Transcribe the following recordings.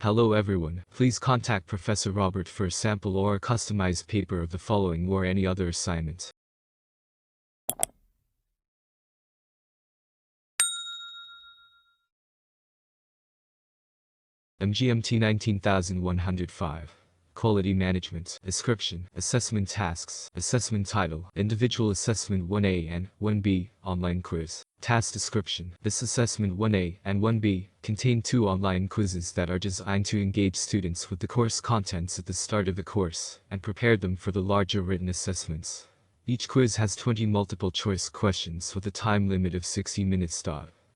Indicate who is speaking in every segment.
Speaker 1: Hello everyone, please contact Professor Robert for a sample or a customized paper of the following or any other assignment. MGMT 19105. Quality Management. Description. Assessment Tasks. Assessment Title. Individual Assessment 1A and 1B. Online Quiz. Task Description. This Assessment 1A and 1B contain 2 online quizzes that are designed to engage students with the course contents at the start of the course and prepare them for the larger written assessments. Each quiz has 20 multiple-choice questions with a time limit of 60 minutes.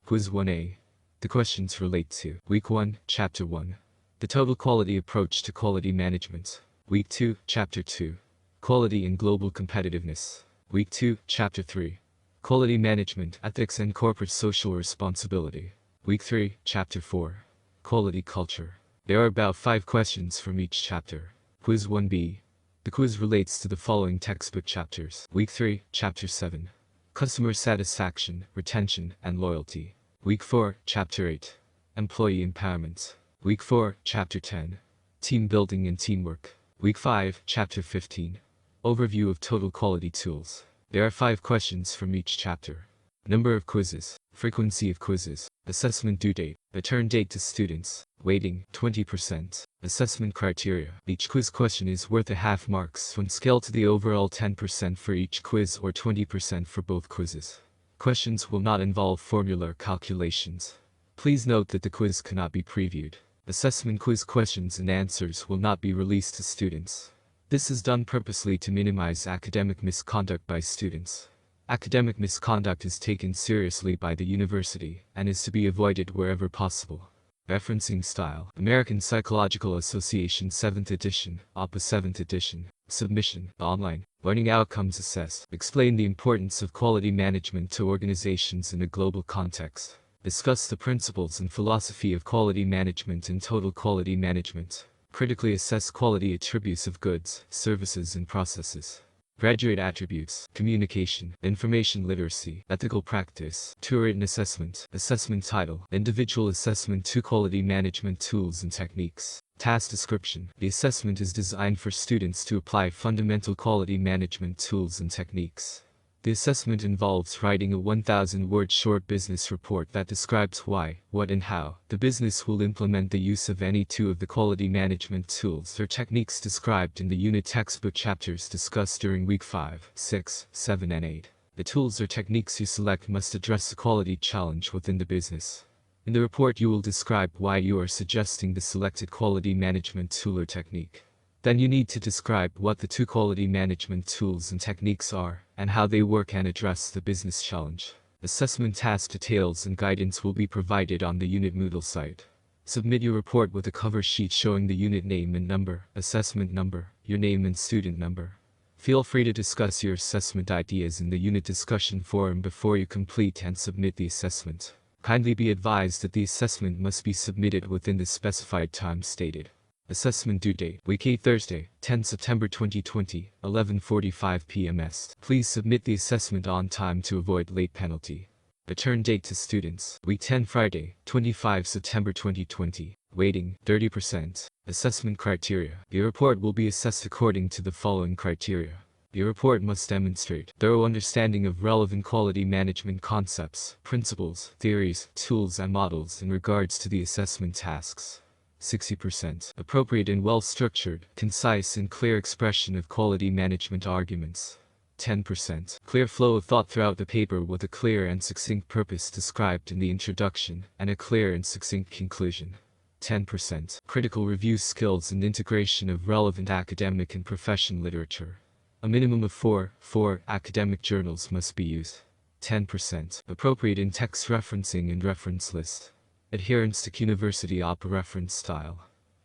Speaker 1: Quiz 1A. The questions relate to Week 1, Chapter 1. The Total Quality Approach to Quality Management. Week 2, Chapter 2. Quality and Global Competitiveness. Week 2, Chapter 3. Quality Management, Ethics and Corporate Social Responsibility. Week 3, Chapter 4. Quality Culture. There are about 5 questions from each chapter. Quiz 1B. The quiz relates to the following textbook chapters. Week 3, Chapter 7. Customer Satisfaction, Retention, and Loyalty. Week 4, Chapter 8. Employee Empowerment. Week 4, Chapter 10. Team Building and Teamwork. Week 5, Chapter 15. Overview of Total Quality Tools. There are 5 questions from each chapter. Number of quizzes. Frequency of quizzes. Assessment due date. Return date to students. Weighting, 20%. Assessment criteria. Each quiz question is worth a half marks when scaled to the overall 10% for each quiz or 20% for both quizzes. Questions will not involve formula calculations. Please note that the quiz cannot be previewed. Assessment quiz questions and answers will not be released to students. This is done purposely to minimize academic misconduct by students. Academic misconduct is taken seriously by the university and is to be avoided wherever possible. Referencing style. American Psychological Association 7th edition, APA 7th edition. Submission. Online. Learning outcomes assessed. Explain the importance of quality management to organizations in a global context. Discuss the principles and philosophy of quality management and total quality management. Critically assess quality attributes of goods, services, and processes. Graduate attributes. Communication, information literacy, ethical practice, written assessment. Assessment title. Individual assessment 2 quality management tools and techniques. Task description. The assessment is designed for students to apply fundamental quality management tools and techniques. The assessment involves writing a 1,000-word short business report that describes why, what and how the business will implement the use of any 2 of the quality management tools or techniques described in the unit textbook chapters discussed during Week 5, 6, 7 and 8. The tools or techniques you select must address the quality challenge within the business. In the report you will describe why you are suggesting the selected quality management tool or technique. Then you need to describe what the 2 quality management tools and techniques are, and how they work and address the business challenge. Assessment task details and guidance will be provided on the unit Moodle site. Submit your report with a cover sheet showing the unit name and number, assessment number, your name and student number. Feel free to discuss your assessment ideas in the unit discussion forum before you complete and submit the assessment. Kindly be advised that the assessment must be submitted within the specified time stated. Assessment due date. Week 8 Thursday, 10 September 2020, 11:45 p.m. EST. Please submit the assessment on time to avoid late penalty. Return date to students. Week 10 Friday, 25 September 2020. Weighting, 30%. Assessment criteria. Your report will be assessed according to the following criteria. Your report must demonstrate thorough understanding of relevant quality management concepts, principles, theories, tools and models in regards to the assessment tasks. 60%. Appropriate and well-structured, concise and clear expression of quality management arguments. 10%. Clear flow of thought throughout the paper with a clear and succinct purpose described in the introduction and a clear and succinct conclusion. 10%. Critical review skills and integration of relevant academic and professional literature. A minimum of 4 academic journals must be used. 10%. Appropriate in-text referencing and reference list. Adherence to university APA reference style.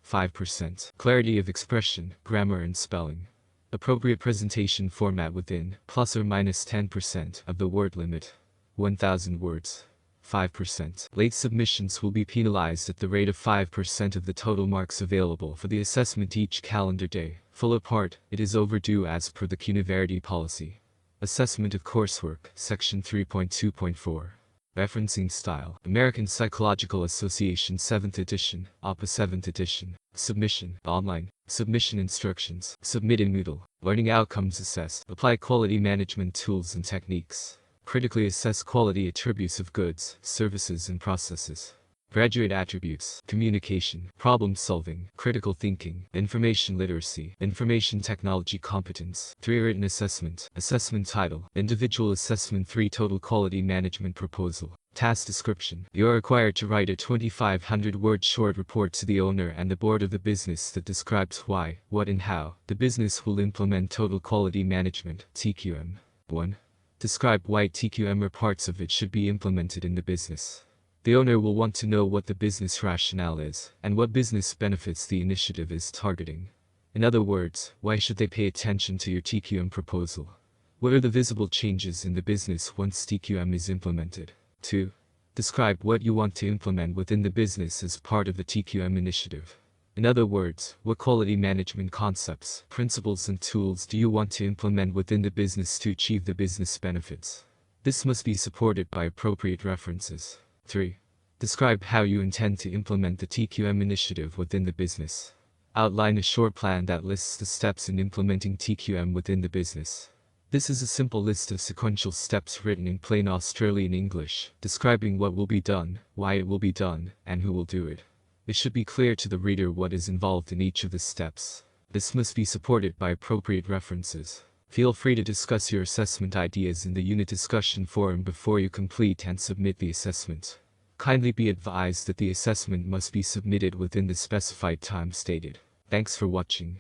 Speaker 1: 5%. Clarity of expression, grammar and spelling. Appropriate presentation format within, plus or minus 10% of the word limit. 1,000 words. 5%. Late submissions will be penalized at the rate of 5% of the total marks available for the assessment each calendar day. Full or part, it is overdue as per the Cuniverity policy. Assessment of coursework, Section 3.2.4. Referencing style. American Psychological Association 7th edition, APA 7th edition. Submission. Online. Submission instructions. Submit in Moodle. Learning outcomes. Assess. Apply quality management tools and techniques. Critically assess quality attributes of goods, services and processes. Graduate attributes: communication, problem solving, critical thinking, information literacy, information technology competence. 3. Written assessment. Assessment title: Individual assessment. 3. Total quality management proposal. Task description: You are required to write a 2,500-word short report to the owner and the board of the business that describes why, what and how the business will implement total quality management (TQM). 1. Describe why TQM or parts of it should be implemented in the business. The owner will want to know what the business rationale is, and what business benefits the initiative is targeting. In other words, why should they pay attention to your TQM proposal? What are the visible changes in the business once TQM is implemented? 2. Describe what you want to implement within the business as part of the TQM initiative. In other words, what quality management concepts, principles and tools do you want to implement within the business to achieve the business benefits? This must be supported by appropriate references. 3. Describe how you intend to implement the TQM initiative within the business. Outline a short plan that lists the steps in implementing TQM within the business. This is a simple list of sequential steps written in plain Australian English, describing what will be done, why it will be done, and who will do it. It should be clear to the reader what is involved in each of the steps. This must be supported by appropriate references. Feel free to discuss your assessment ideas in the unit discussion forum before you complete and submit the assessment. Kindly be advised that the assessment must be submitted within the specified time stated. Thanks for watching.